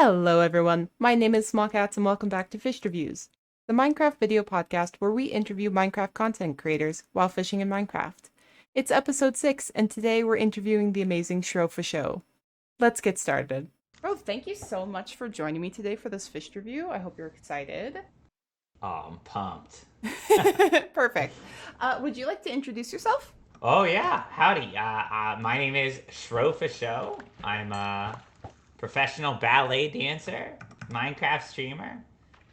Hello everyone, my name is SmoLCatzZ and welcome back to Fishterviews, the Minecraft video podcast where we interview Minecraft content creators while fishing in Minecraft. It's episode 6 and today we're interviewing the amazing SchroFoSho. Let's get started. Bro, thank you so much for joining me today for this Fishterview. I hope you're excited. Oh, I'm pumped. Perfect. Would you like to introduce yourself? Oh yeah, howdy. My name is SchroFoSho. I'm a professional ballet dancer, Minecraft streamer,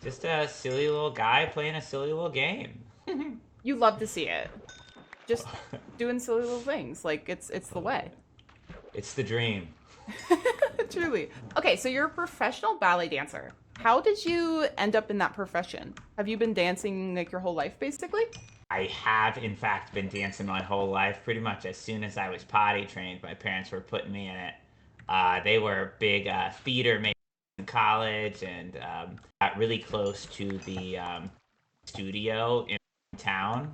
just a silly little guy playing a silly little game. You love to see it. Just doing silly little things, like it's the way. It's the dream. Truly. Okay, so you're a professional ballet dancer. How did you end up in that profession? Have you been dancing like your whole life, basically? I have, in fact, been dancing my whole life. Pretty much as soon as I was potty trained, my parents were putting me in it. They were big theater majors in college and got really close to the studio in town.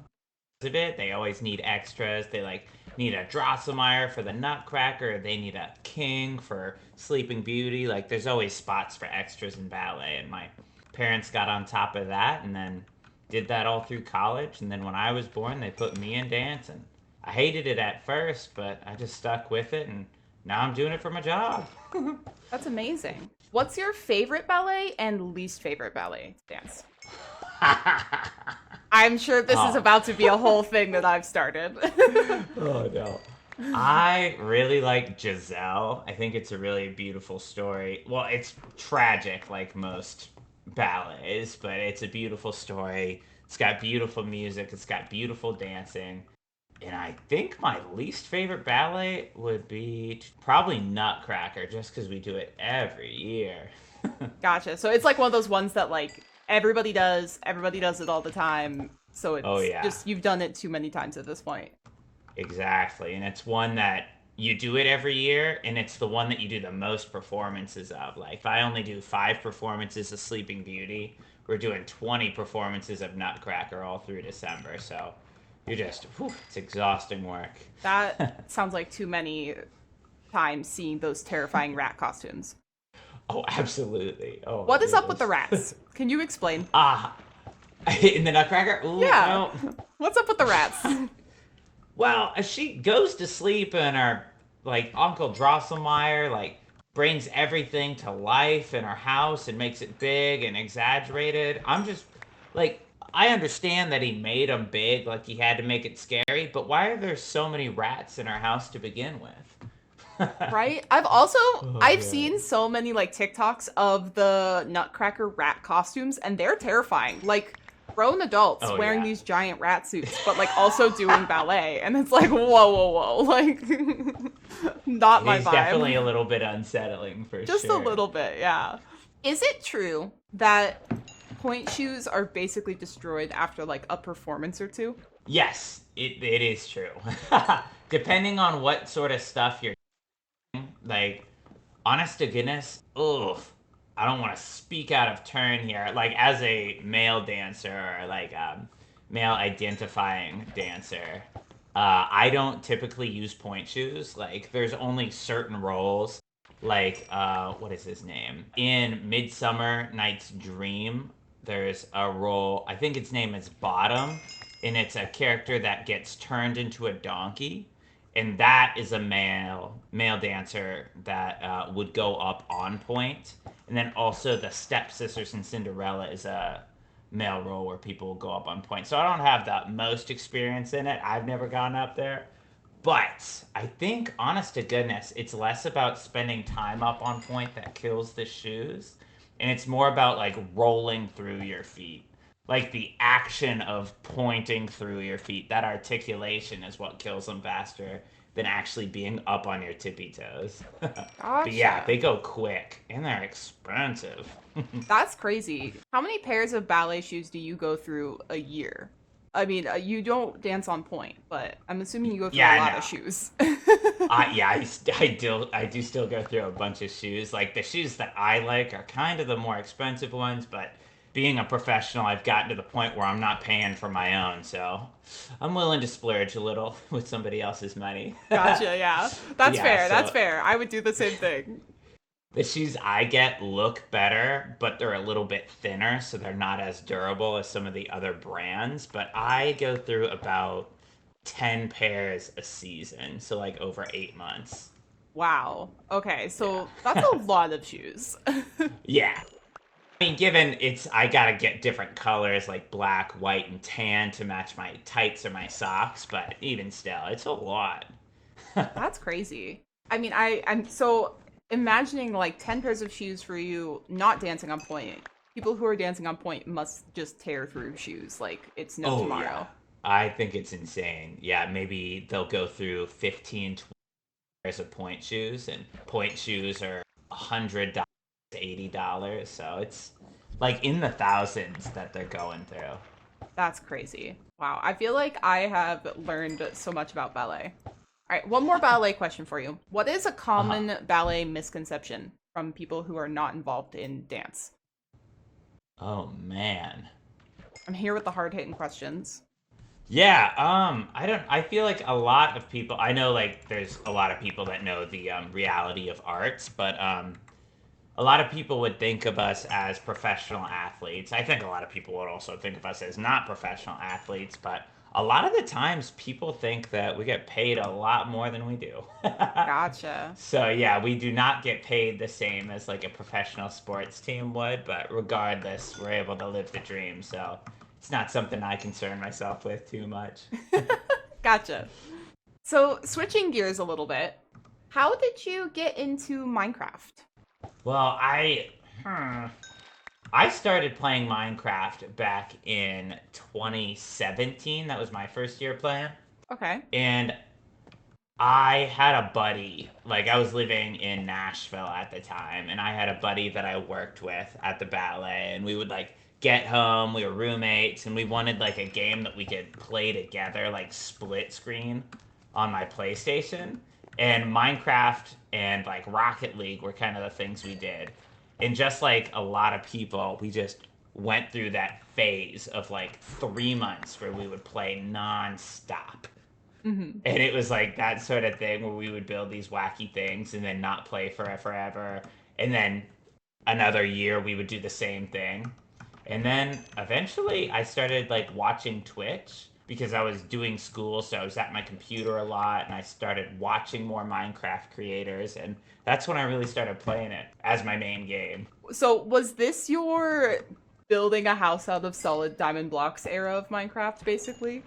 Of it, they always need extras. They need a Drosselmeyer for the Nutcracker. They need a King for Sleeping Beauty. Like there's always spots for extras in ballet, and my parents got on top of that, and then did that all through college. And then when I was born, they put me in dance, and I hated it at first, but I just stuck with it, and now I'm doing it for my job. That's amazing. What's your favorite ballet and least favorite ballet dance? I'm sure this is about to be a whole thing that I've started. Oh no. I really like Giselle. I think it's a really beautiful story. Well, it's tragic like most ballets, but it's a beautiful story. It's got beautiful music, it's got beautiful dancing. And I think my least favorite ballet would be probably Nutcracker, just because we do it every year. Gotcha. So it's like one of those ones that like everybody does it all the time. So it's Oh yeah. just you've done it too many times at this point. Exactly. And it's one that you do it every year, and it's the one that you do the most performances of. Like, if I only do 5 performances of Sleeping Beauty, we're doing 20 performances of Nutcracker all through December. So you're just, whew, it's exhausting work. That sounds like too many times seeing those terrifying rat costumes. Oh, absolutely. Oh, my What is up with the goodness. rats? Can you explain? Ah, in the Nutcracker? Ooh, Yeah. no. What's up with the rats? Well, as she goes to sleep and her Uncle Drosselmeyer brings everything to life in her house and makes it big and exaggerated. I'm just like I understand that he made them big, like he had to make it scary, but why are there so many rats in our house to begin with? Right? I've Yeah. seen so many like TikToks of the Nutcracker rat costumes and they're terrifying. Like grown adults Oh wearing yeah. these giant rat suits, but like also doing ballet. And it's like, whoa. Like not my He's vibe. definitely a little bit unsettling for Just a sure. little bit, yeah. Is it true that point shoes are basically destroyed after like a performance or two? Yes, it is true. Depending on what sort of stuff you're like, honest to goodness, ugh, I don't want to speak out of turn here. Like as a male dancer or male identifying dancer, I don't typically use point shoes. Like there's only certain roles. What is his name? In Midsummer Night's Dream, there's a role. I think its name is Bottom, and it's a character that gets turned into a donkey, and that is a male dancer that would go up on point. And then also the Stepsisters in Cinderella is a male role where people will go up on point. So I don't have the most experience in it. I've never gone up there. But I think, honest to goodness, it's less about spending time up on point that kills the shoes, and it's more about like rolling through your feet. Like the action of pointing through your feet, that articulation is what kills them faster than actually being up on your tippy toes. But yeah, Gotcha. they go quick and they're expensive. That's crazy. How many pairs of ballet shoes do you go through a year? I mean, you don't dance on point, but I'm assuming you go through a Yeah, lot of no. shoes. I do still go through a bunch of shoes. Like the shoes that I like are kind of the more expensive ones, but being a professional, I've gotten to the point where I'm not paying for my own, so I'm willing to splurge a little with somebody else's money. Gotcha, yeah. That's Yeah, fair, that's so fair. I would do the same thing. The shoes I get look better, but they're a little bit thinner, so they're not as durable as some of the other brands. But I go through about 10 pairs a season, so like over 8 months. Wow. Okay, so that's Yeah. a lot of shoes. Yeah. I mean, given I gotta get different colors like black, white, and tan to match my tights or my socks, but even still, it's a lot. That's crazy. I mean, I'm so imagining like 10 pairs of shoes for you not dancing on point. People who are dancing on point must just tear through shoes like it's no Oh, yeah. tomorrow. I think it's insane. Yeah, maybe they'll go through 15, 20 pairs of point shoes, and point shoes are $100, $80. So it's like in the thousands that they're going through. That's crazy. Wow. I feel like I have learned so much about ballet. All right, one more ballet question for you. What is a Uh huh. common ballet misconception from people who are not involved in dance? Oh, man. I'm here with the hard-hitting questions. Yeah, I feel like a lot of people, I know like there's a lot of people that know the reality of arts, but a lot of people would think of us as professional athletes. I think a lot of people would also think of us as not professional athletes, but a lot of the times people think that we get paid a lot more than we do. Gotcha. So yeah, we do not get paid the same as like a professional sports team would, but regardless, we're able to live the dream. So it's not something I concern myself with too much. Gotcha. So, switching gears a little bit, how did you get into Minecraft? Well, I started playing Minecraft back in 2017. That was my first year playing. Okay. And I had a buddy, like I was living in Nashville at the time, and I had a buddy that I worked with at the ballet, and we would like get home, we were roommates, and we wanted like a game that we could play together, like split screen on my PlayStation. And Minecraft and like Rocket League were kind of the things we did. And just like a lot of people, we just went through that phase of like 3 months where we would play nonstop. Hmm. And it was like that sort of thing where we would build these wacky things and then not play for forever. And then another year we would do the same thing. And then eventually I started like watching Twitch because I was doing school, so I was at my computer a lot and I started watching more Minecraft creators, and that's when I really started playing it as my main game. So, was this your building a house out of solid diamond blocks era of Minecraft, basically?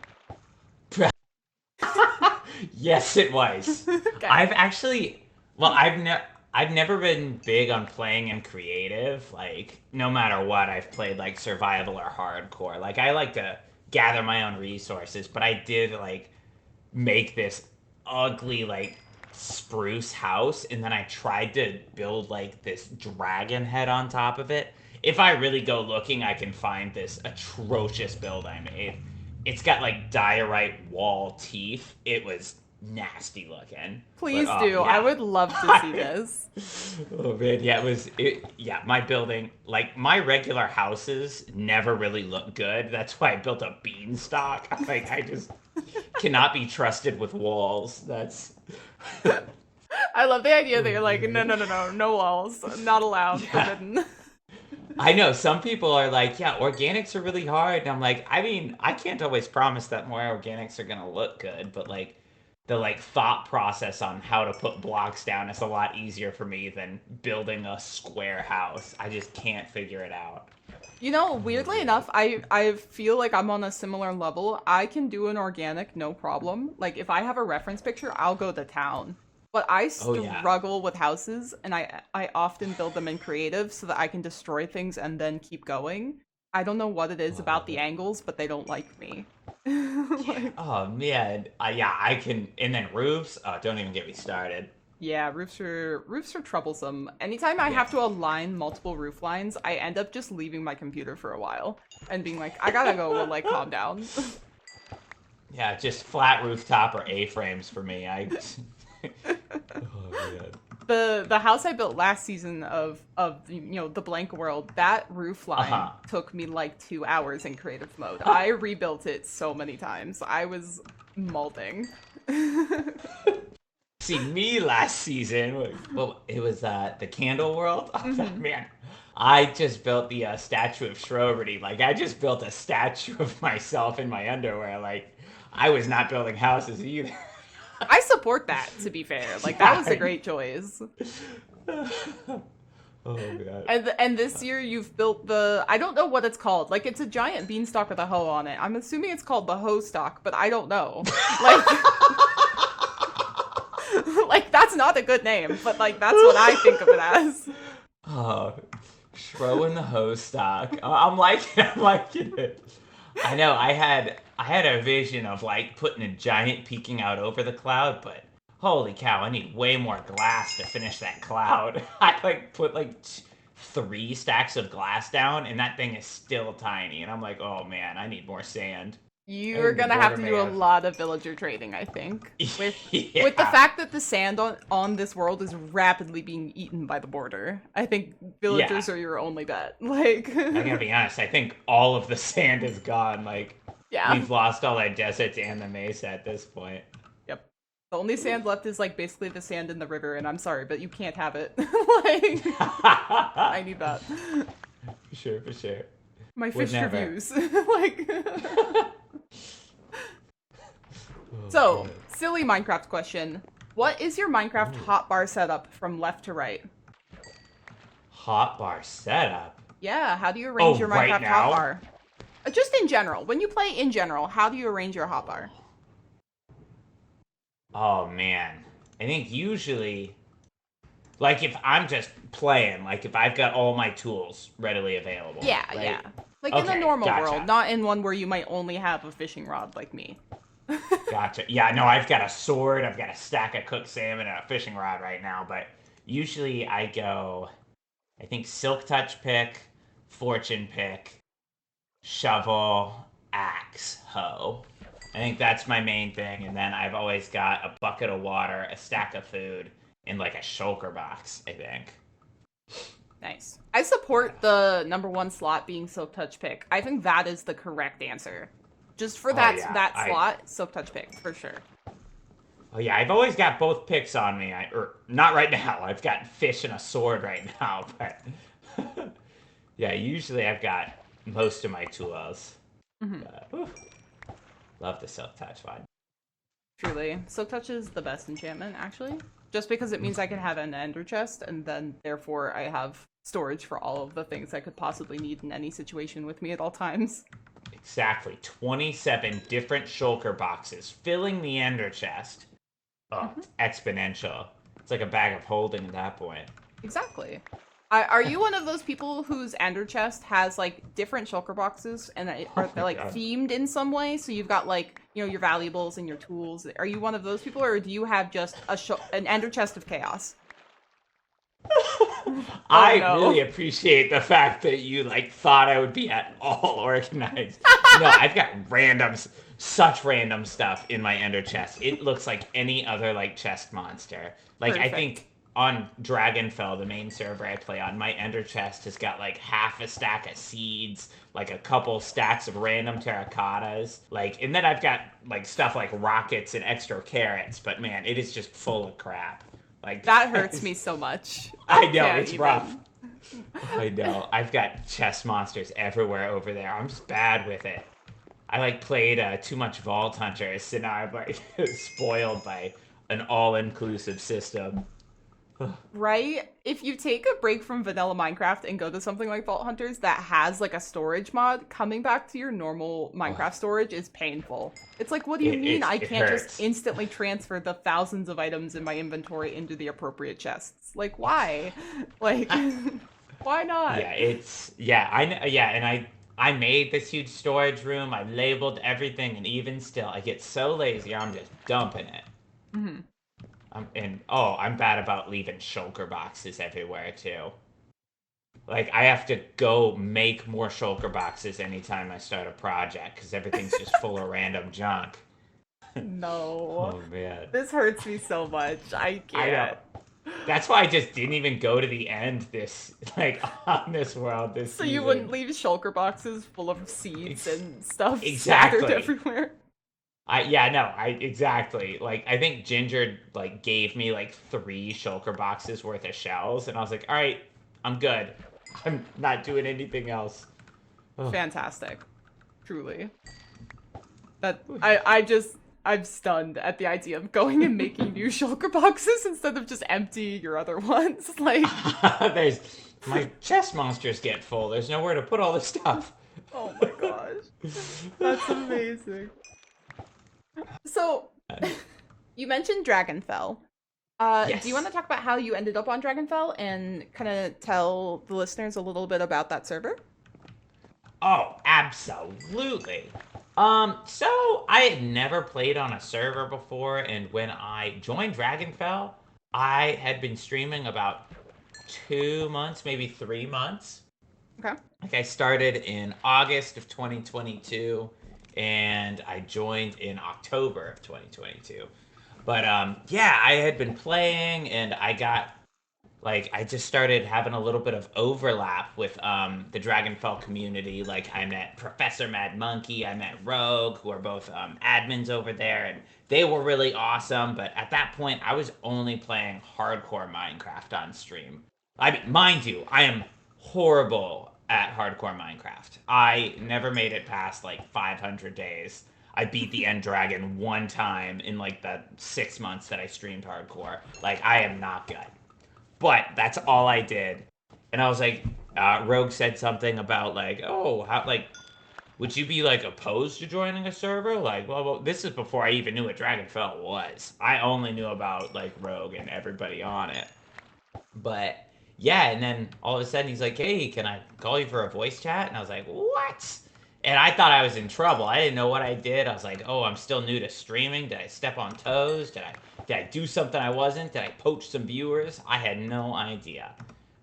Yes, it was. Okay. I've actually, well, I've never been big on playing in creative. Like, no matter what, I've played like survival or hardcore. Like, I like to gather my own resources, but I did like make this ugly like spruce house, and then I tried to build like this dragon head on top of it. If I really go looking, I can find this atrocious build I made. It's got like diorite wall teeth. It was nasty looking. But Please do. I yeah. would love to see this. Oh man, yeah, yeah, my building, like my regular houses never really look good. That's why I built a beanstalk. Like I just cannot be trusted with walls. That's I love the idea that oh you're like, no, no, man. no, no, no walls, not allowed, Yeah. forbidden. I know some people are like, yeah, organics are really hard. And I'm like, I mean, I can't always promise that more organics are gonna look good, but like the like thought process on how to put blocks down is a lot easier for me than building a square house. I just can't figure it out. You know, Oh weirdly man. enough, I feel like I'm on a similar level. I can do an organic, no problem. Like if I have a reference picture, I'll go to town. But I Oh yeah. struggle with houses, and I often build them in creative so that I can destroy things and then keep going. I don't know what it is Oh, I about love the it. angles, but they don't like me. Yeah. Like, Oh man. Yeah, I can. And then roofs. Oh, don't even get me started. yeah, roofs are troublesome. Anytime I Yeah. have to align multiple roof lines, I end up just leaving my computer for a while and being like, I gotta go, like, calm down. Yeah, just flat rooftop or A-frames for me. I. Oh man. The house I built last season of the blank world, that roof Uh line huh. took me like 2 hours in creative mode. I rebuilt it so many times. I was molding. see me last season. Well, it was the Candle World. Oh, man, I just built the statue of Schroberty. Like, I just built a statue of myself in my underwear. Like, I was not building houses either. I support that, to be fair. Like, that was a great choice. Oh god. And this year you've built I don't know what it's called. Like, it's a giant beanstalk with a hoe on it. I'm assuming it's called the hoe stock, but I don't know. Like, like, that's not a good name, but like, that's what I think of it as. Oh, Schro and the hoe stock. I'm liking it. I know. I had a vision of like putting a giant peeking out over the cloud, but holy cow, I need way more glass to finish that cloud. I like put like 3 stacks of glass down, and that thing is still tiny. And I'm like, oh man, I need more sand. You're gonna have to do a lot of villager trading, I think. With Yeah. with the fact that the sand on this world is rapidly being eaten by the border. I think villagers are your only bet. Like, I gotta be honest, I think all of the sand is gone. Like, yeah. we've lost all our deserts and the mesa at this point. Yep. The only sand left is like basically the sand in the river, and I'm sorry, but you can't have it. Like, I need that. For sure. My Fishterviews. Like. So, silly Minecraft question. What is your Minecraft hotbar setup from left to right? Hotbar setup? Yeah, how do you arrange your Minecraft right now? hotbar? Just in general. When you play in general, how do you arrange your hotbar? Oh man. I think usually, like if I'm just playing, like if I've got all my tools readily available. Yeah, right? yeah. Like in a normal gotcha. world, not in one where you might only have a fishing rod like me. Gotcha. Yeah, no, I've got a sword, I've got a stack of cooked salmon, and a fishing rod right now, but usually I go, I think silk touch pick, fortune pick, shovel, axe, hoe. I think that's my main thing, and then I've always got a bucket of water, a stack of food, and like a shulker box, I think. Nice. I support the #1 slot being silk touch pick. I think that is the correct answer. Just for that slot, silk touch pick, for sure. Oh yeah, I've always got both picks on me. Or not right now. I've got fish and a sword right now, but yeah, usually I've got most of my tools. Love the silk touch one. Truly. Silk touch is the best enchantment, actually. Just because it means I can have an ender chest, and then therefore I have storage for all of the things I could possibly need in any situation with me at all times. Exactly. 27 different shulker boxes filling the ender chest. Oh, it's exponential. It's like a bag of holding at that point. Exactly. Are you one of those people whose ender chest has like different shulker boxes and they're like themed in some way? So you've got like, you know, your valuables and your tools. Are you one of those people, or do you have just an ender chest of chaos? I really appreciate the fact that you like thought I would be at all organized. No, I've got such random stuff in my ender chest. It looks like any other like chest monster. Like Perfect. I think on Dragonfell, the main server I play on, my ender chest has got like half a stack of seeds, like a couple stacks of random terracottas, like, and then I've got like stuff like rockets and extra carrots. But man, it is just full of crap. Like that hurts me so much. I know, it's rough. I know. I've got chest monsters everywhere over there. I'm just bad with it. I like played too much Vault Hunter, so now I'm like spoiled by an all-inclusive system. Right? If you take a break from vanilla Minecraft and go to something like Vault Hunters that has like a storage mod, coming back to your normal Minecraft storage is painful. It's like, what do you mean I can't just instantly transfer the thousands of items in my inventory into the appropriate chests? Like, why? Like, why not? And I made this huge storage room. I labeled everything, and even still, I get so lazy, I'm just dumping it. Mm-hmm. I'm bad about leaving shulker boxes everywhere too. Like I have to go make more shulker boxes anytime I start a project because everything's just full of random junk. No. Oh man, this hurts me so much. I can't. That's why I just didn't even go to the end on this world this season. You wouldn't leave shulker boxes full of seeds and stuff scattered everywhere. Exactly. Like, I think Ginger, like, gave me, like, 3 shulker boxes worth of shells, and I was like, all right, I'm good. I'm not doing anything else. Ugh. Fantastic. Truly. I'm stunned at the idea of going and making new shulker boxes instead of just empty your other ones. Like, There's my chest monsters get full. There's nowhere to put all this stuff. oh my gosh. That's amazing. So, you mentioned Dragonfell. Do you want Yes. to talk about how you ended up on Dragonfell and kind of tell the listeners a little bit about that server? Oh, absolutely. So I had never played on a server before, and when I joined Dragonfell, I had been streaming about 2 months, maybe 3 months. Okay. Like, I started in August of 2022, and I joined in October of 2022. But yeah, I had been playing, and I just started having a little bit of overlap with the Dragonfell community. Like, I met Professor Mad Monkey, I met Rogue, who are both admins over there, and they were really awesome. But at that point, I was only playing hardcore Minecraft on stream. I mean, mind you, I am horrible at hardcore Minecraft. I never made it past like 500 days. I beat the end dragon one time in like the 6 months that I streamed hardcore. Like, I am not good, but that's all I did. And I was like, Rogue said something about like, oh, how, like, would you be like opposed to joining a server? Like, well, this is before I even knew what Dragonfell was. I only knew about like Rogue and everybody on it. But yeah, and then all of a sudden he's like, hey, can I call you for a voice chat? And I was like, what? And I thought I was in trouble. I didn't know what I did. I was like, oh, I'm still new to streaming. Did I step on toes? Did I do something I wasn't? Did I poach some viewers? I had no idea.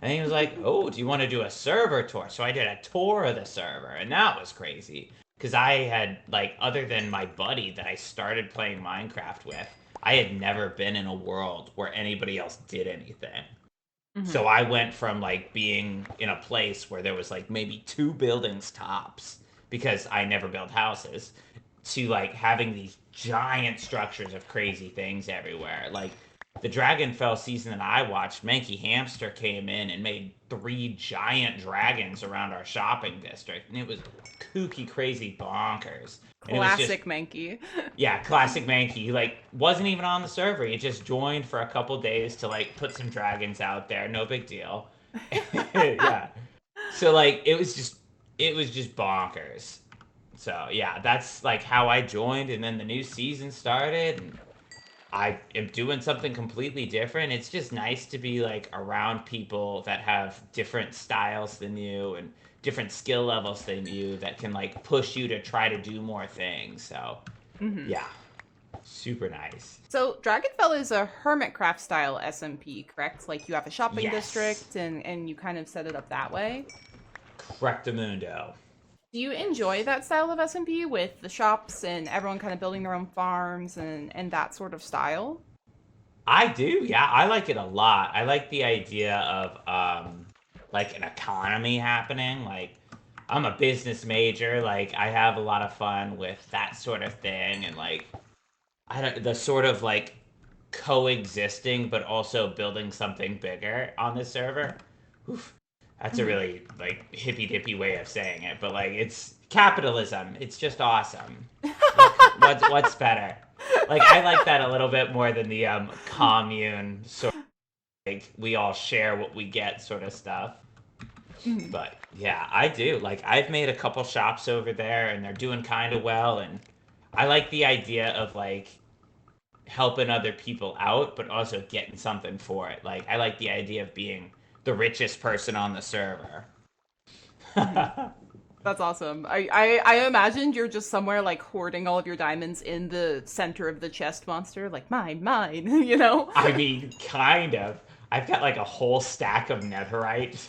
And he was like, oh, do you want to do a server tour? So I did a tour of the server, and that was crazy. Because I had, like, other than my buddy that I started playing Minecraft with, I had never been in a world where anybody else did anything. Mm-hmm. So I went from like being in a place where there was like maybe 2 buildings tops because I never built houses to like having these giant structures of crazy things everywhere. Like, the Dragonfell season that I watched, Mankey Hamster came in and made 3 giant dragons around our shopping district, and it was kooky, crazy, bonkers. And it was just, Classic Mankey. yeah, classic Mankey. He like wasn't even on the server. He just joined for a couple days to like put some dragons out there. No big deal. Yeah. So like it was just bonkers. So yeah, that's like how I joined, and then the new season started, and I am doing something completely different. It's just nice to be like around people that have different styles than you and different skill levels than you that can like push you to try to do more things. So Mm-hmm. yeah, super nice. So Dragonfell is a Hermitcraft style SMP, correct? Like you have a shopping Yes, district and you kind of set it up that way. correctamundo. Do you enjoy that style of SMP with the shops and everyone kind of building their own farms and that sort of style? I do, yeah, I like it a lot. I like the idea of like an economy happening. Like, I'm a business major, like I have a lot of fun with that sort of thing, and like I don't the sort of like coexisting but also building something bigger on the server. Oof, that's a Mm-hmm. really like hippy dippy way of saying it, but like it's capitalism. It's just awesome. What's better? Like, I like that a little bit more than the commune sort of like we all share what we get sort of stuff. Mm-hmm. But yeah, I do. Like, I've made a couple shops over there, and they're doing kind of well, and I like the idea of like helping other people out, but also getting something for it. Like, I like the idea of being the richest person on the server. Mm-hmm. That's awesome. I imagined you're just somewhere like hoarding all of your diamonds in the center of the chest monster, like mine, mine, you know? I mean, kind of. I've got like a whole stack of netherite.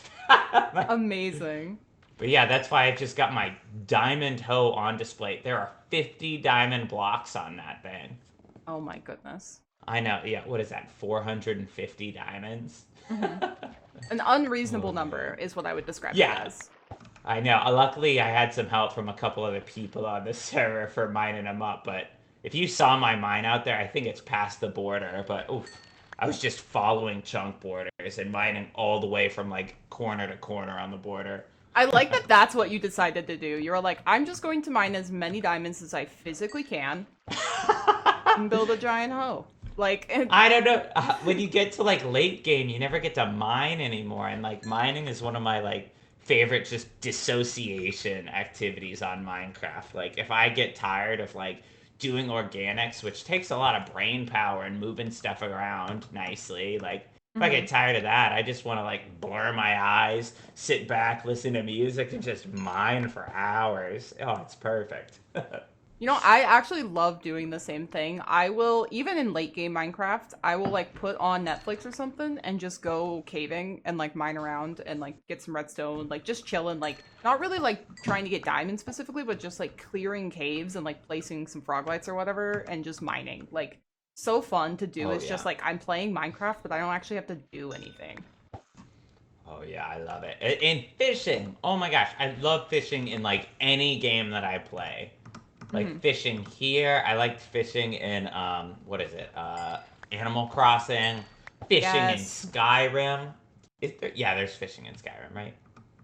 Amazing. But yeah, that's why I just got my diamond hoe on display. There are 50 diamond blocks on that thing. Oh my goodness. I know. Yeah, what is that? 450 diamonds? Hmm. An unreasonable Oh number man. is what I would describe it Yeah, as. I know. Luckily, I had some help from a couple other people on the server for mining them up, but If you saw my mine out there, I think it's past the border, but oof, I was just following chunk borders and mining all the way from like corner to corner on the border. I like that that's what you decided to do. You're like, I'm just going to mine as many diamonds as I physically can and build a giant hoe. Like, I don't know. When you get to like late game, you never get to mine anymore, and like mining is one of my like favorite just dissociation activities on Minecraft. Like if I get tired of like doing organics, which takes a lot of brain power and moving stuff around nicely, like if I get tired of that, I just want to like blur my eyes, sit back, listen to music, and just mine for hours. Oh, it's perfect. you know, I actually love doing the same thing. I will, even in late game Minecraft, I will like put on Netflix or something and just go caving and like mine around and like get some redstone, like just chilling, like not really like trying to get diamonds specifically, but just like clearing caves and like placing some frog lights or whatever and just mining. Like so fun to do. It's just like I'm playing Minecraft, but I don't actually have to do anything. Oh yeah, I love it. And fishing. Oh my gosh, I love fishing in like any game that I play. Like fishing here. I liked fishing in what is it? Animal Crossing. Fishing in Skyrim. Is there? Yeah, there's fishing in Skyrim, right?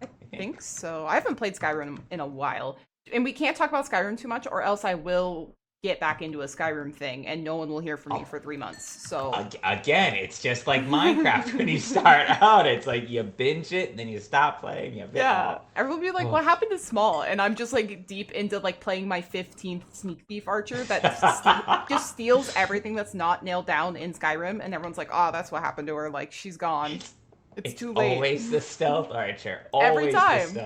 I think so. I haven't played Skyrim in a while. And we can't talk about Skyrim too much, or else I will get back into a Skyrim thing, and no one will hear from me for 3 months. So again, it's just like Minecraft when you start out. It's like you binge it, and then you stop playing. Everyone will be like, "What happened to Small?" And I'm just like deep into like playing my 15th Sneak Thief Archer that just steals everything that's not nailed down in Skyrim, and everyone's like, "Oh, that's what happened to her. Like she's gone." It's too late. Always the stealth archer. Every time.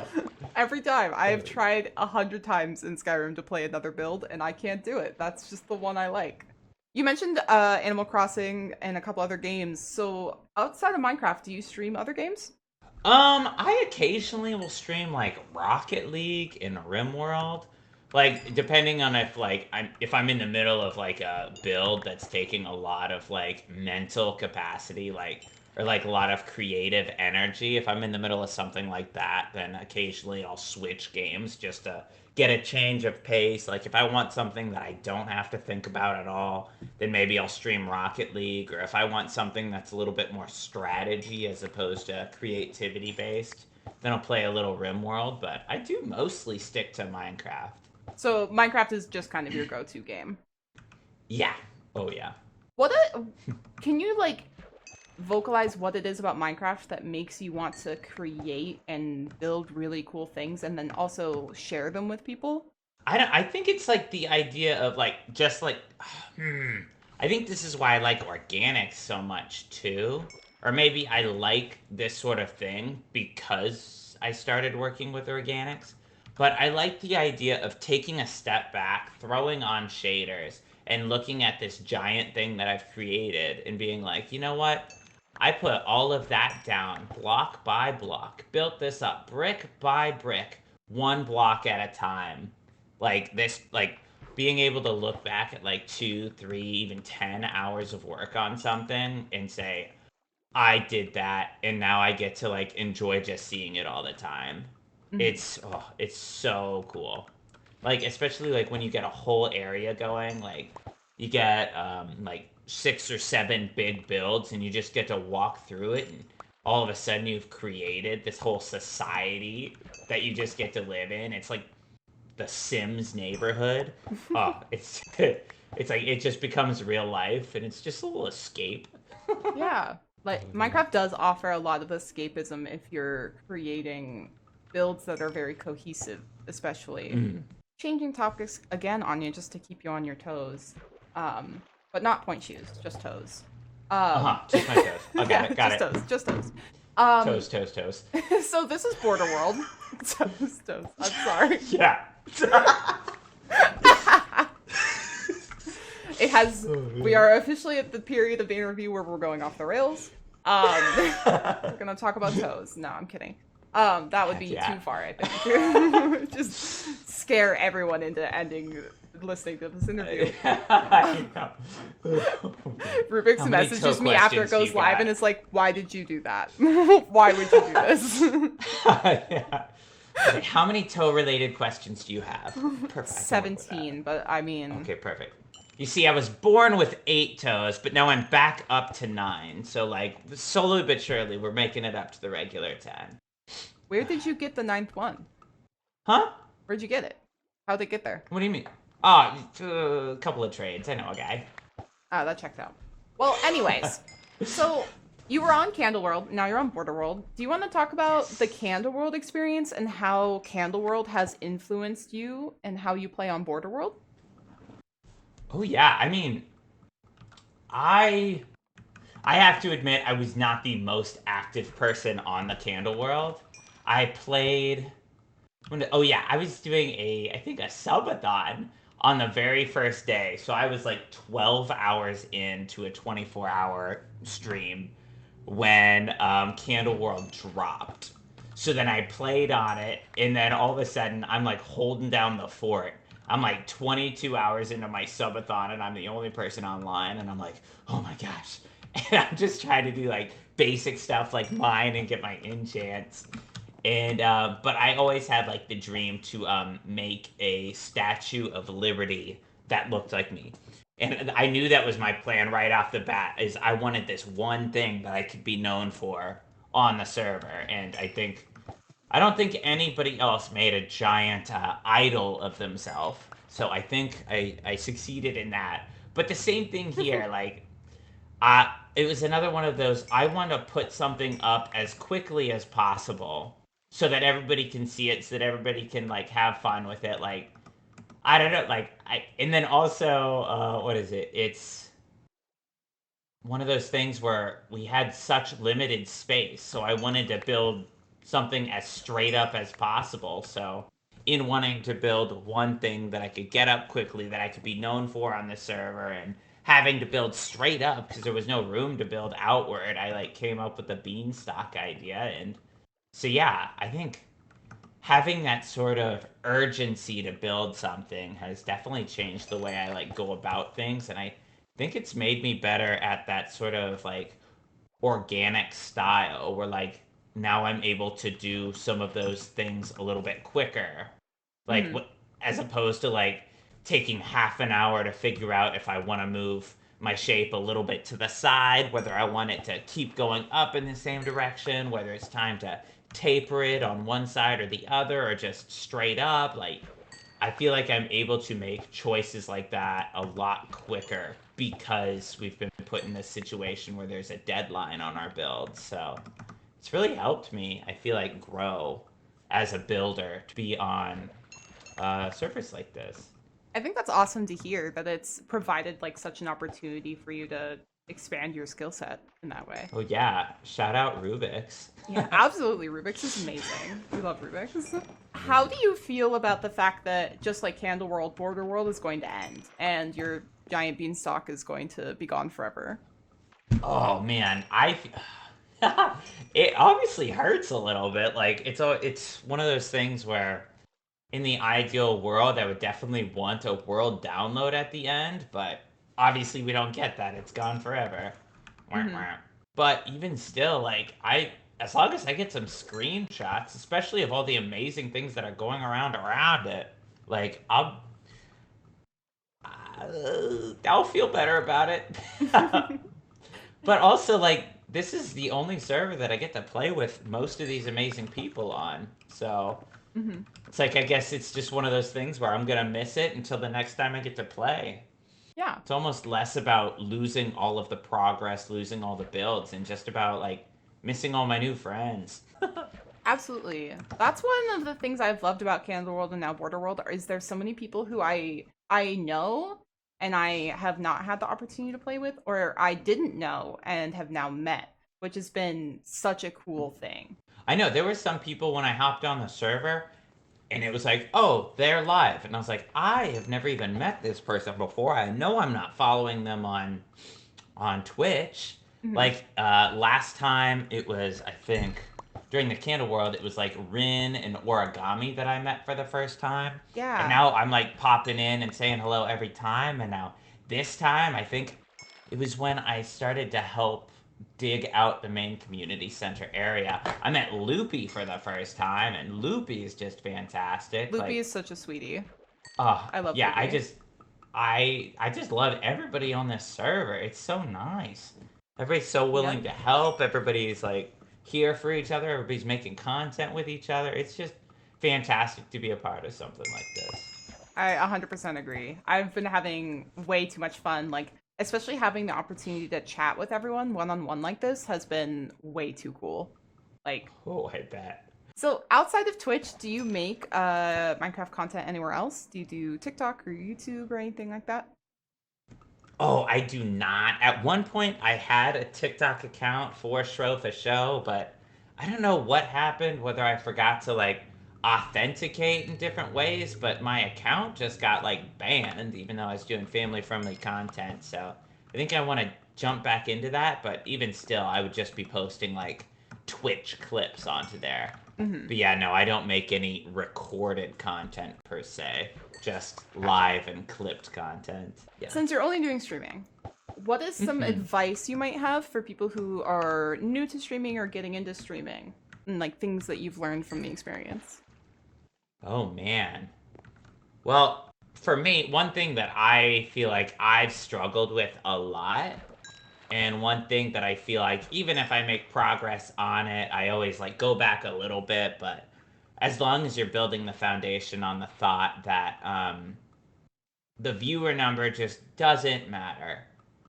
Every time. I have tried 100 times in Skyrim to play another build, and I can't do it. That's just the one I like. You mentioned Animal Crossing and a couple other games. So outside of Minecraft, do you stream other games? I occasionally will stream like Rocket League and RimWorld. Like depending on if I'm in the middle of like a build that's taking a lot of like mental capacity, like or like a lot of creative energy. If I'm in the middle of something like that, then occasionally I'll switch games just to get a change of pace. Like if I want something that I don't have to think about at all, then maybe I'll stream Rocket League. Or if I want something that's a little bit more strategy as opposed to creativity based, then I'll play a little RimWorld. But I do mostly stick to Minecraft. So Minecraft is just kind of your go-to game. Yeah. Oh yeah. Can you like vocalize what it is about Minecraft that makes you want to create and build really cool things and then also share them with people? I think it's like the idea of like just like I think this is why I like organics so much too. Or maybe I like this sort of thing because I started working with organics. But I like the idea of taking a step back, throwing on shaders, and looking at this giant thing that I've created and being like, you know what? I put all of that down, block by block, built this up, brick by brick, one block at a time. Like this, like being able to look back at like 2, 3, even 10 hours of work on something and say, I did that, and now I get to like enjoy just seeing it all the time. It's so cool. Like especially like when you get a whole area going, like you get like 6 or 7 big builds and you just get to walk through it, and all of a sudden you've created this whole society that you just get to live in. It's like the Sims neighborhood. It's like it just becomes real life, and it's just a little escape. Yeah. Like Minecraft does offer a lot of escapism if you're creating builds that are very cohesive, especially. Changing topics again, Anya, just to keep you on your toes. But not point shoes, just toes. Just my toes. Oh, got it. Just toes. Toes. So this is Border World. Toes. I'm sorry. Yeah. We are officially at the period of the interview where we're going off the rails. We're gonna talk about toes. No, I'm kidding. That would be too far, I think. Just scare everyone into ending listening to this interview. Rubik's messages me after it goes live and it's like, why did you do that? Why would you do this? How many toe related questions do you have? Perfect. 17, but I mean... Okay, perfect. You see, I was born with 8 toes, but now I'm back up to 9. So, like, slowly but surely, we're making it up to the regular 10. Where did you get the ninth one? Huh? Where'd you get it? How'd it get there? What do you mean? Oh, a couple of trades. I know a guy. Ah, that checked out. Well, anyways, so you were on Candleworld, now you're on Borderworld. Do you want to talk about the Candleworld experience and how Candleworld has influenced you and how you play on Borderworld? Oh yeah, I mean, I I have to admit I was not the most active person on the Candle World. I played oh yeah, I was doing I think a subathon on the very first day. So I was like 12 hours into a 24-hour stream when Candle World dropped. So then I played on it, and then all of a sudden I'm like holding down the fort. I'm like 22 hours into my subathon, and I'm the only person online, and I'm like, oh my gosh. And I'm just trying to do like basic stuff like mine and get my enchants. And but I always had like the dream to make a Statue of Liberty that looked like me. And I knew that was my plan right off the bat. Is I wanted this one thing that I could be known for on the server, and I don't think anybody else made a giant idol of themselves. So I think I succeeded in that. But the same thing here, like it was another one of those. I want to put something up as quickly as possible so that everybody can see it, so that everybody can like have fun with it. Like I don't know, like and then also what is it? It's one of those things where we had such limited space, so I wanted to build something as straight up as possible. So, in wanting to build one thing that I could get up quickly, that I could be known for on the server, and having to build straight up because there was no room to build outward, I like came up with the Beanstalk idea. And so, yeah, I think having that sort of urgency to build something has definitely changed the way I like go about things, and I think it's made me better at that sort of like organic style where like now I'm able to do some of those things a little bit quicker. Like Hmm. what as opposed to like taking half an hour to figure out if I want to move my shape a little bit to the side, whether I want it to keep going up in the same direction, whether it's time to taper it on one side or the other, or just straight up. Like, I feel like I'm able to make choices like that a lot quicker because we've been put in this situation where there's a deadline on our build. So it's really helped me, I feel like, grow as a builder to be on a surface like this. I think that's awesome to hear that it's provided like such an opportunity for you to expand your skill set in that way. Oh, yeah. Shout out Rubik's. Yeah, absolutely. Rubik's is amazing. We love Rubik's. How do you feel about the fact that just like Candle World, Border World is going to end and your giant beanstalk is going to be gone forever? Oh, man. It obviously hurts a little bit. Like, it's one of those things where in the ideal world, I would definitely want a world download at the end, but obviously we don't get that. It's gone forever. Wah, Hmm. wah. But even still, like as long as I get some screenshots, especially of all the amazing things that are going around it, like I'll feel better about it. But also, like this is the only server that I get to play with most of these amazing people on, so Hmm. it's like I guess it's just one of those things where I'm gonna miss it until the next time I get to play. Yeah, It's almost less about losing all of the progress, losing all the builds, and just about like missing all my new friends. absolutely. That's one of the things I've loved about Candle World and now Border World is there's so many people who I know and I have not had the opportunity to play with, or I didn't know and have now met, which has been such a cool thing. I know there were some people when I hopped on the server, and it was like, oh, they're live, and I was like, I have never even met this person before. I know I'm not following them on Twitch. Hmm. Like last time, it was I think during the Candle World, it was like Rin and Origami that I met for the first time, and Yeah. now I'm like popping in and saying hello every time. And now this time, I think it was when I started to help dig out the main community center area. I met Loopy for the first time, and Loopy is just fantastic. Loopy Like, is such a sweetie. oh I love yeah, Loopy. I just love everybody on this server. It's so nice. Everybody's so willing Yep. to help. Everybody's like here for each other. Everybody's making content with each other. It's just fantastic to be a part of something like this. I 100% agree. I've been having way too much fun. Like, especially having the opportunity to chat with everyone one on one like this has been way too cool. Like, Oh, I bet. so outside of Twitch, do you make Minecraft content anywhere else? Do you do TikTok or YouTube or anything like that? Oh, I do not. At one point, I had a TikTok account for SchroFoSho, but I don't know what happened, whether I forgot to like authenticate in different ways, but my account just got like banned, even though I was doing family friendly content. So I think I want to jump back into that, but even still, I would just be posting like Twitch clips onto there. Mm-hmm. But yeah, no, I don't make any recorded content per se, just Gotcha. live and clipped content. Yeah. Since you're only doing streaming, what is some Mhm. advice you might have for people who are new to streaming or getting into streaming? And like things that you've learned from the experience? Oh man. Well, for me, one thing that I feel like I've struggled with a lot, and one thing that I feel like even if I make progress on it, I always like go back a little bit, but as long as you're building the foundation on the thought that the viewer number just doesn't matter.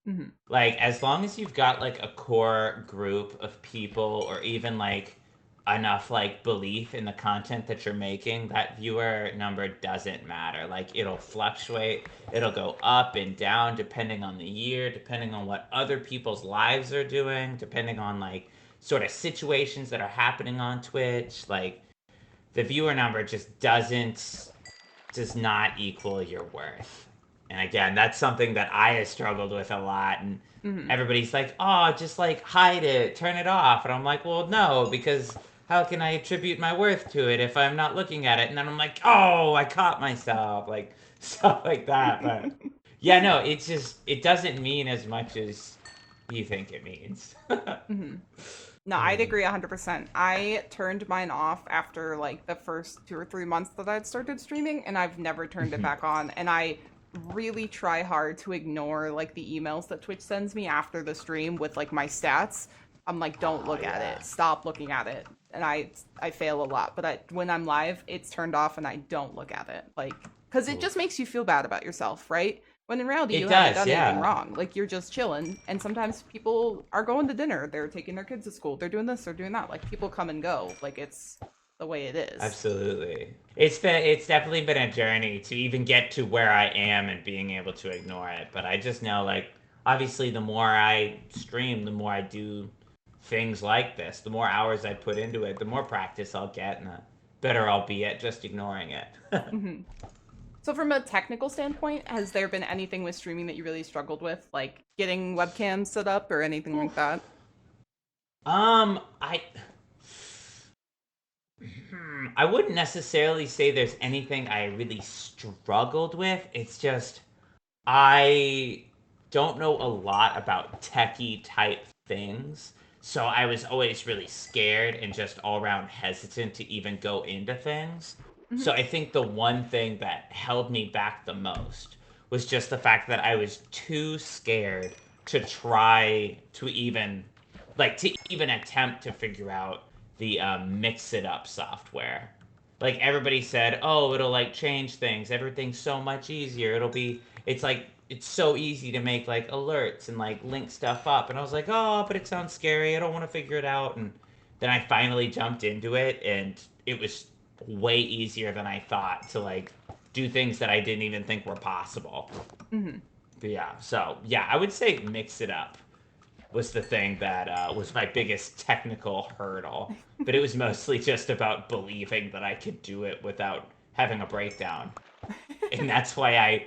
Mm-hmm. Like as long as you've got like a core group of people or even like enough like belief in the content that you're making, that viewer number doesn't matter. Like it'll fluctuate, it'll go up and down depending on the year, depending on what other people's lives are doing, depending on like sort of situations that are happening on Twitch. Like the viewer number just does not equal your worth. And again, that's something that I have struggled with a lot. And Mm-hmm. everybody's like, oh, just like hide it, turn it off. And I'm like, well, no, because how can I attribute my worth to it if I'm not looking at it? And then I'm like, oh, I caught myself, like stuff like that. But yeah, no, it's just, it doesn't mean as much as you think it means. Mm-hmm. No, I'd agree 100%. I turned mine off after like the first 2 or 3 months that I'd started streaming, and I've never turned it back on. And I really try hard to ignore like the emails that Twitch sends me after the stream with like my stats. I'm like, don't Oh, look at yeah. it. Stop looking at it. And I fail a lot, but when I'm live, it's turned off and I don't look at it. Like, because it just Oof. makes you feel bad about yourself, right? When in reality, It you haven't does, done anything yeah. wrong. Like, you're just chilling. And sometimes people are going to dinner. They're taking their kids to school. They're doing this, they're doing that. Like, people come and go. Like, it's the way it is. Absolutely. It's definitely been a journey to even get to where I am and being able to ignore it. But I just know like obviously the more I stream, the more I do things like this, the more hours I put into it, the more practice I'll get and the better I'll be at just ignoring it. Hmm. So, from a technical standpoint, has there been anything with streaming that you really struggled with? Like, getting webcams set up or anything like that? I I wouldn't necessarily say there's anything I really struggled with. It's just I don't know a lot about techie type things. So I was always really scared and just all around hesitant to even go into things. Hmm. So I think the one thing that held me back the most was just the fact that I was too scared to try to even attempt to figure out the mix it up software. Like everybody said, oh, it'll like change things. Everything's so much easier. It's like it's so easy to make like alerts and like link stuff up. And I was like, oh, but it sounds scary. I don't want to figure it out. And then I finally jumped into it, and it was way easier than I thought to like do things that I didn't even think were possible. Hmm. But yeah, so yeah, I would say mix it up was the thing that was my biggest technical hurdle. But it was mostly just about believing that I could do it without having a breakdown. And that's why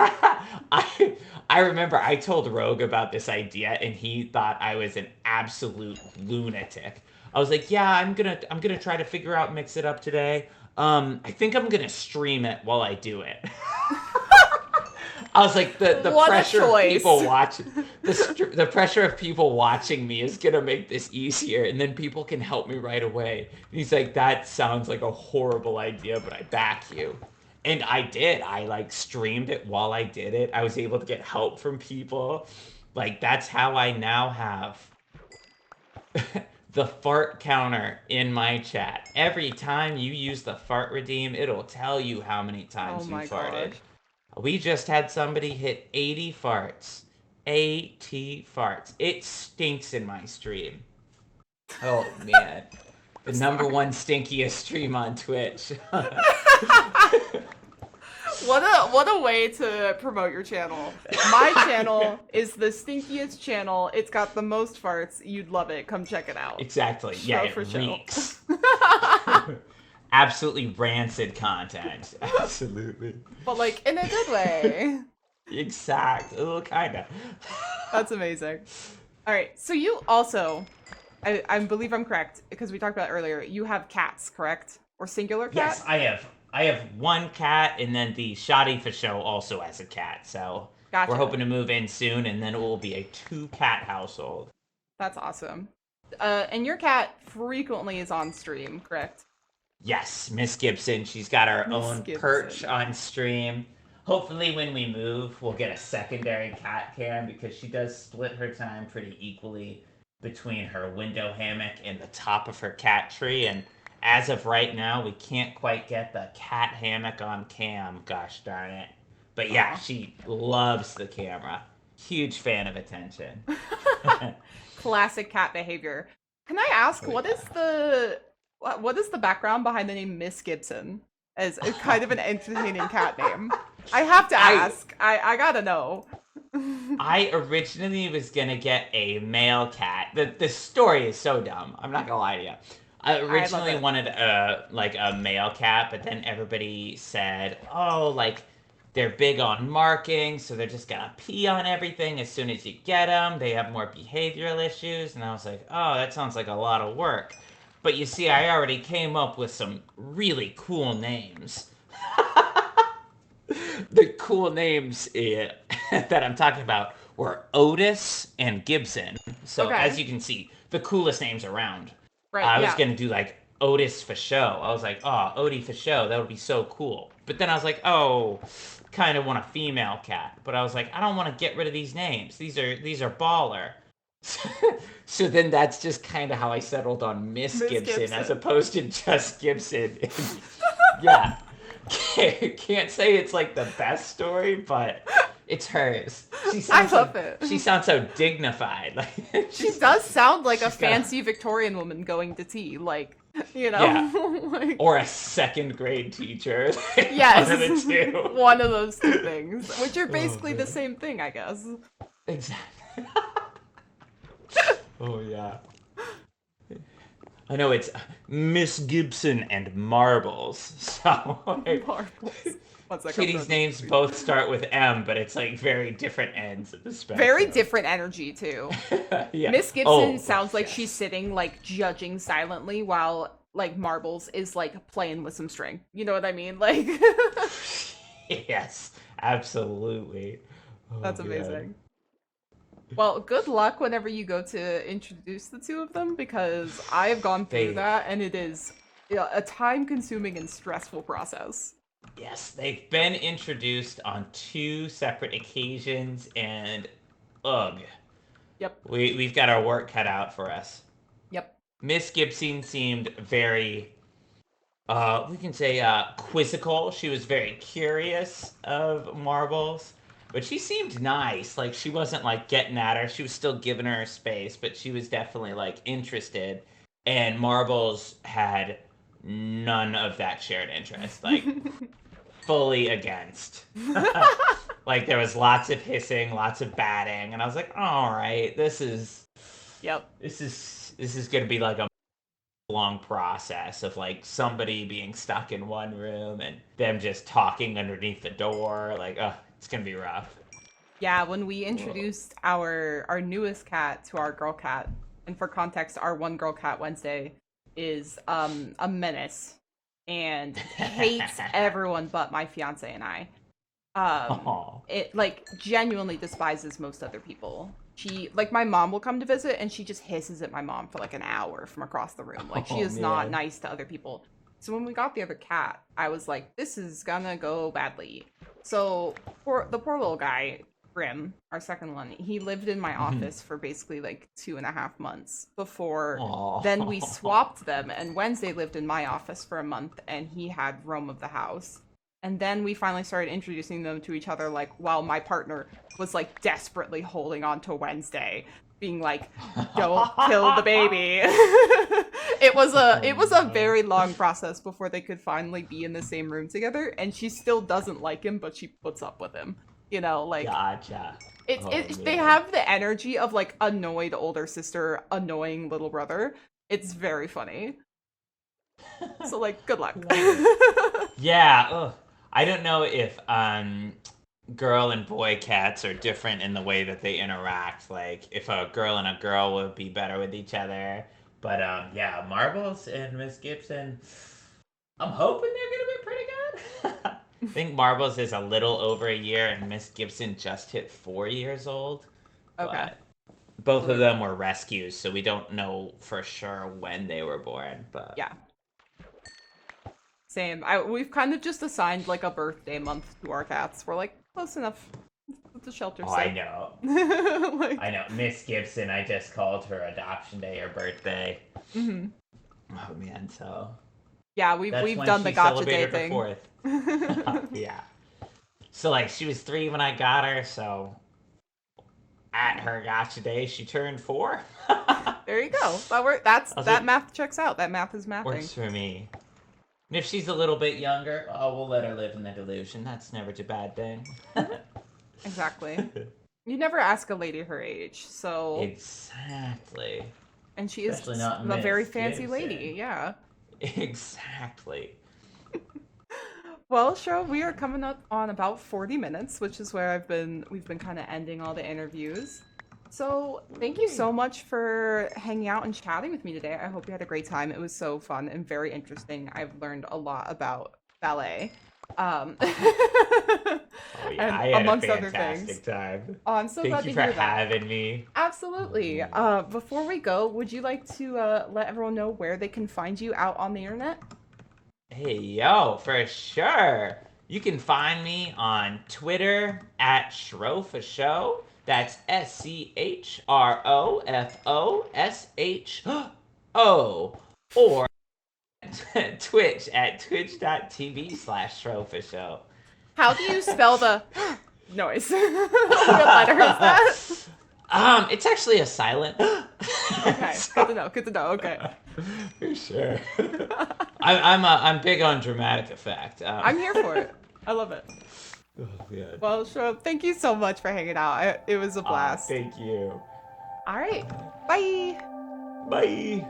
I remember I told Rogue about this idea and he thought I was an absolute lunatic. I was like, "Yeah, I'm gonna try to figure out mix it up today. I think I'm gonna stream it while I do it." I was like, the What a pressure of people choice. watching the pressure of people watching me is gonna make this easier, and then people can help me right away. And he's like, that sounds like a horrible idea, but I back you. And I did. I like streamed it while I did it. I was able to get help from people. Like that's how I now have the fart counter in my chat. Every time you use the fart redeem, it'll tell you how many Oh times you my farted. gosh. We just had somebody hit 80 farts. 80 farts. It stinks in my stream. Oh man. The number Sorry. one stinkiest stream on Twitch. What a way to promote your channel. My channel is the stinkiest channel. It's got the most farts. You'd love it. Come check it out. Exactly. Yeah, it SchroFoSho. reeks. Absolutely rancid content. Absolutely. But like in a good way. Exact. Oh, kinda. That's amazing. All right. So you also, I believe I'm correct because we talked about it earlier. You have cats, correct? Or singular cat? Yes, I have. I have one cat, and then the SchroFoSho also has a cat. So Gotcha. we're hoping to move in soon, and then it will be a 2-cat household. That's awesome. And your cat frequently is on stream, correct? Yes, Miss Gibson. She's got her Miss own Gibson. perch on stream. Hopefully, when we move, we'll get a secondary cat cam because she does split her time pretty equally between her window hammock and the top of her cat tree. And as of right now, we can't quite get the cat hammock on cam. Gosh darn it. But yeah, she loves the camera. Huge fan of attention. Classic cat behavior. Can I ask, Oh, what yeah. is the background behind the name Miss Gibson? As a kind of an entertaining cat name. I have to ask. I gotta know. I originally was gonna get a male cat. The story is so dumb. I'm not gonna lie to you. I originally it. wanted a male cat, but then everybody said, "Oh, like they're big on marking, so they're just gonna pee on everything as soon as you get them. They have more behavioral issues." And I was like, "Oh, that sounds like a lot of work." But you see, I already came up with some really cool names. The cool names that I'm talking about were Otis and Gibson. So Okay. as you can see, the coolest names around. Right, I was yeah. gonna do like Otis for show. I was like, oh, Odie for show. That would be so cool. But then I was like, oh, kind of want a female cat. But I was like, I don't want to get rid of these names. These are baller. So then that's just kind of how I settled on Miss Gibson as opposed to just Gibson. Yeah. Can't say it's like the best story, but it's hers. I love it. She sounds so dignified. Like She does sound like a got- fancy Victorian woman going to tea, like, you know? Yeah. Like, Or a second grade teacher. yes. One of the two. One of those two things. Which are Oh, basically the man. same thing, I guess. Exactly. Oh yeah. I know it's Miss Gibson and Marbles. So like, Marbles. One second, Kitty's names both start with M, but it's like very different ends of the spectrum. Very different energy, too. Yeah. Miss Gibson Oh, sounds like yes. she's sitting, like, judging silently while, like, Marbles is, like, playing with some string. You know what I mean? Like, Yes, absolutely. Oh, that's man. amazing. Well, good luck whenever you go to introduce the two of them, because I have gone through that, and it is a time-consuming and stressful process. Yes, they've been introduced on 2 separate occasions, and ugh. Yep. We've got our work cut out for us. Yep. Miss Gibson seemed very, we can say, quizzical. She was very curious of Marbles, but she seemed nice. Like, she wasn't, like, getting at her. She was still giving her space, but she was definitely, like, interested. And Marbles had none of that shared interest. Like, fully against. Like, there was lots of hissing, lots of batting, and I was like, all right, this is gonna be like a long process of like somebody being stuck in one room and them just talking underneath the door. Like, it's gonna be rough. Yeah, when we introduced our newest cat to our girl cat, and for context, our one girl cat Wednesday is a menace and hates everyone but my fiance and I. It like genuinely despises most other people. She like my mom will come to visit and she just hisses at my mom for like an hour from across the room. Like she is not nice to other people. So when we got the other cat, I was like, this is gonna go badly. So the poor little guy, Grim, our second one, he lived in my office for basically like 2.5 months before then we Aw. swapped them, and Wednesday lived in my office for a month and he had roam of the house. And then we finally started introducing them to each other, like while my partner was like desperately holding on to Wednesday, being like, don't kill the baby. It was a very long process before they could finally be in the same room together, and she still doesn't like him, but she puts up with him. You know, like Gotcha. they have the energy of like annoyed older sister, annoying little brother. It's very funny. So like, good luck. Yeah. Ugh. I don't know if girl and boy cats are different in the way that they interact. Like if a girl and a girl would be better with each other. But yeah, Marbles and Miss Gibson, I'm hoping they're gonna be pretty good. I think Marbles is a little over a year, and Miss Gibson just hit 4 years old. Okay. But both of them were rescues, so we don't know for sure when they were born. But Yeah. Same. We've kind of just assigned like a birthday month to our cats. We're like close enough. What the shelter oh, said. I know. Like, I know. Miss Gibson, I just called her adoption day or birthday. mhm. Oh man, so Yeah, that's we've when done she the gotcha day celebrated her thing. fourth. Yeah. So like she was 3 when I got her, so at her gotcha day she turned 4. There you go. That like, math checks out. That math is mathing. works for me. And if she's a little bit younger, oh, we'll let her live in the delusion. That's never a bad thing. Exactly. You never ask a lady her age, so. Exactly. And she is Especially not a very Miss fancy Gibson. lady, yeah. Exactly. Well, Shro, we are coming up on about 40 minutes, which is where we've been kind of ending all the interviews. So thank you so much for hanging out and chatting with me today. I hope you had a great time. It was so fun and very interesting. I've learned a lot about ballet. Oh yeah, And I had a amongst other fantastic things. time. Oh, I'm so Thank glad you to for hear that. having me. Absolutely. Before we go, would you like to let everyone know where they can find you out on the internet? Hey yo, for sure. You can find me on Twitter at SchroFoSho. That's SchroFosho. Or Twitch at twitch.tv/SchroFoSho. How do you spell the noise? What letter is that? It's actually a silent. Okay, good to know. Good to know. Okay. For sure. I'm big on dramatic effect. I'm here for it. I love it. Oh, yeah. Well, sure. Thank you so much for hanging out. It was a blast. Thank you. All right. Bye. Bye.